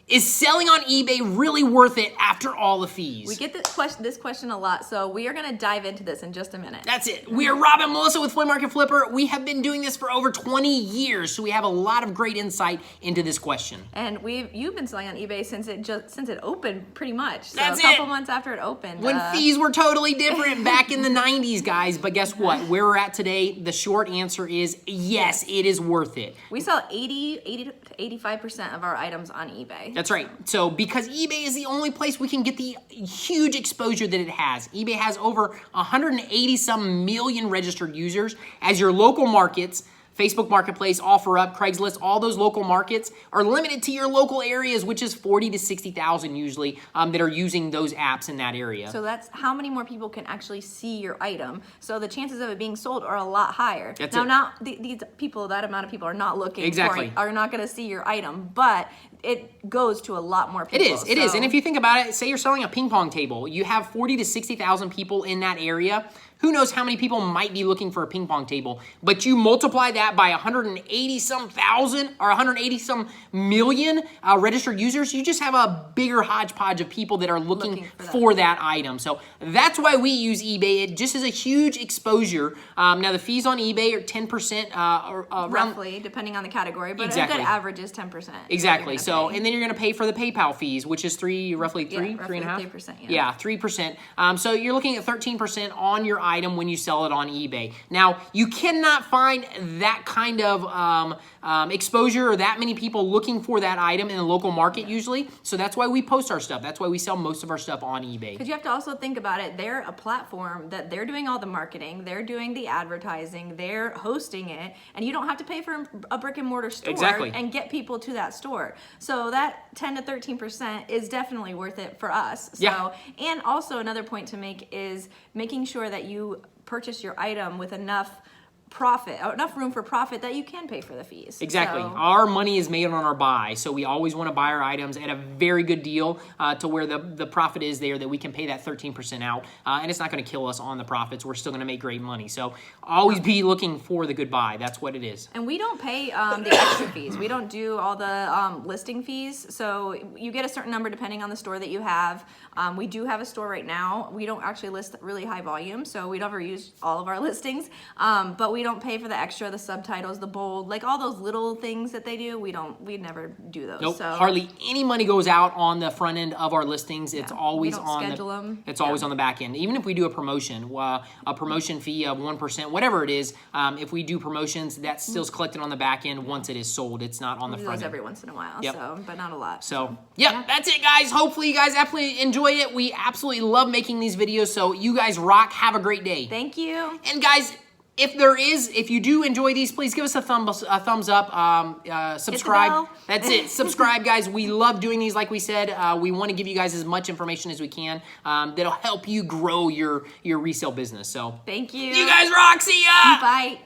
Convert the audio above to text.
Is selling on eBay really worth it after all the fees? We get this question a lot, so we are going to dive into this in just a minute. That's it. We are Rob and Melissa with Flea Market Flipper. We have been doing this for over 20 years, so we have a lot of great insight into this question. And you've been selling on eBay since it opened, pretty much. So That's a couple months after it opened. When fees were totally different back in the 90s, guys. But guess what? Where we're at today, the short answer is yes, it is worth it. We sell 80 to 85% of our items on eBay. That's right. So because eBay is the only place we can get the huge exposure that it has. eBay has over 180 some million registered users. As your local markets, Facebook Marketplace, OfferUp, Craigslist, all those local markets are limited to your local areas, which is 40 to 60,000 usually that are using those apps in that area. So that's how many more people can actually see your item. So the chances of it being sold are a lot higher. That's now, it. Not these people, that amount of people are not looking Exactly. are not going to see your item, but it goes to a lot more people. It is. And if you think about it, say you're selling a ping pong table, you have 40 to 60,000 people in that area. Who knows how many people might be looking for a ping pong table, but you multiply that by 180 some thousand or 180 some million registered users, you just have a bigger hodgepodge of people that are looking for that item. So that's why we use eBay. It just is a huge exposure. Now the fees on eBay are 10%. Roughly, depending on the category, but exactly. a good average is 10%. Exactly. So, and then you're going to pay for the PayPal fees, which is roughly 3.5%. 3%. Yeah, 3%. So you're looking at 13% on your item when you sell it on eBay. Now, you cannot find that kind of exposure or that many people looking for that item in the local market usually. So that's why we post our stuff. That's why we sell most of our stuff on eBay. Because you have to also think about it. They're a platform that they're doing all the marketing. They're doing the advertising. They're hosting it. And you don't have to pay for a brick and mortar store and get people to that store. So that 10 to 13% is definitely worth it for us. So, yeah. And also another point to make is making sure that you purchase your item with enough room for profit that you can pay for the fees. Exactly. So, our money is made on our buy, so we always want to buy our items at a very good deal to where the profit is there that we can pay that 13% out, and it's not going to kill us on the profits. We're still going to make great money. So always be looking for the good buy. That's what it is. And we don't pay the extra fees. We don't do all the listing fees. So you get a certain number depending on the store that you have. We do have a store right now. We don't actually list really high volume, so we never use all of our listings. But we don't pay for the extra, the subtitles, the bold, like all those little things that they do. We never do those. Nope. So Hardly any money goes out on the front end of our listings. It's always schedule them. It's always on the back end. Even if we do a promotion fee of 1%, whatever it is, if we do promotions, that still's collected on the back end once it is sold. It's not on the front end. Every once in a while, yep. so but not a lot. So that's it, guys. Hopefully you guys absolutely enjoy it. We absolutely love making these videos. So you guys rock. Have a great day. Thank you. And guys, if you do enjoy these, please give us a thumbs up, subscribe. That's it. Subscribe, guys. We love doing these. Like we said, we want to give you guys as much information as we can that'll help you grow your resale business. So thank you. You guys rock. See ya. Bye.